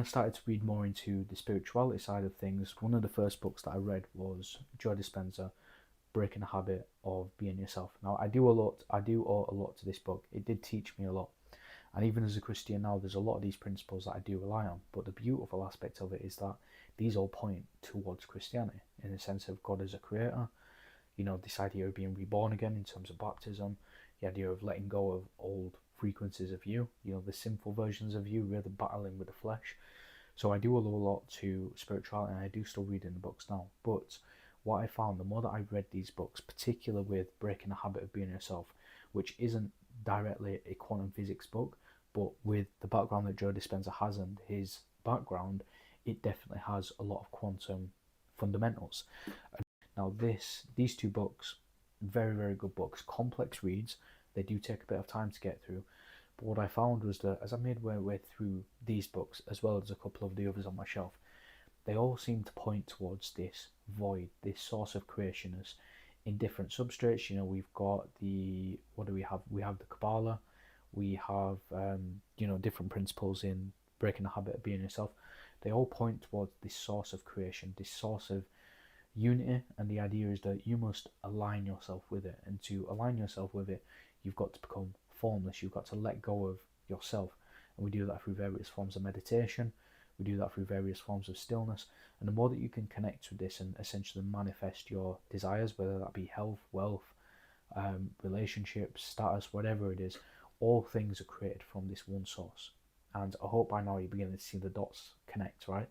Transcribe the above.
started to read more into the spirituality side of things, one of the first books that I read was Joe Dispenza, Breaking the Habit of Being Yourself. Now, I do owe a lot to this book. It did teach me a lot. And even as a Christian now, there's a lot of these principles that I do rely on. But the beautiful aspect of it is that these all point towards Christianity in the sense of God as a creator, this idea of being reborn again in terms of baptism, the idea of letting go of old frequencies of you, the sinful versions of you, really battling with the flesh. So I do owe a lot to spirituality, and I do still read in the books now. But what I found, the more that I read these books, particularly with Breaking the Habit of Being Yourself, which isn't directly a quantum physics book, but with the background that Joe Dispenza has and his background, it definitely has a lot of quantum fundamentals. Now, these two books, very, very good books, complex reads. They do take a bit of time to get through. But what I found was that as I made my way through these books, as well as a couple of the others on my shelf, they all seem to point towards this void, this source of creationness in different substrates. We've got what do we have? We have the Kabbalah, we have, different principles in Breaking the Habit of Being Yourself. They all point towards this source of creation, this source of unity, and the idea is that you must align yourself with it, and to align yourself with it, you've got to become formless, you've got to let go of yourself, and we do that through various forms of meditation, we do that through various forms of stillness, and the more that you can connect with this and essentially manifest your desires, whether that be health, wealth, relationships, status, whatever it is, all things are created from this one source. And I hope by now you're beginning to see the dots connect, right?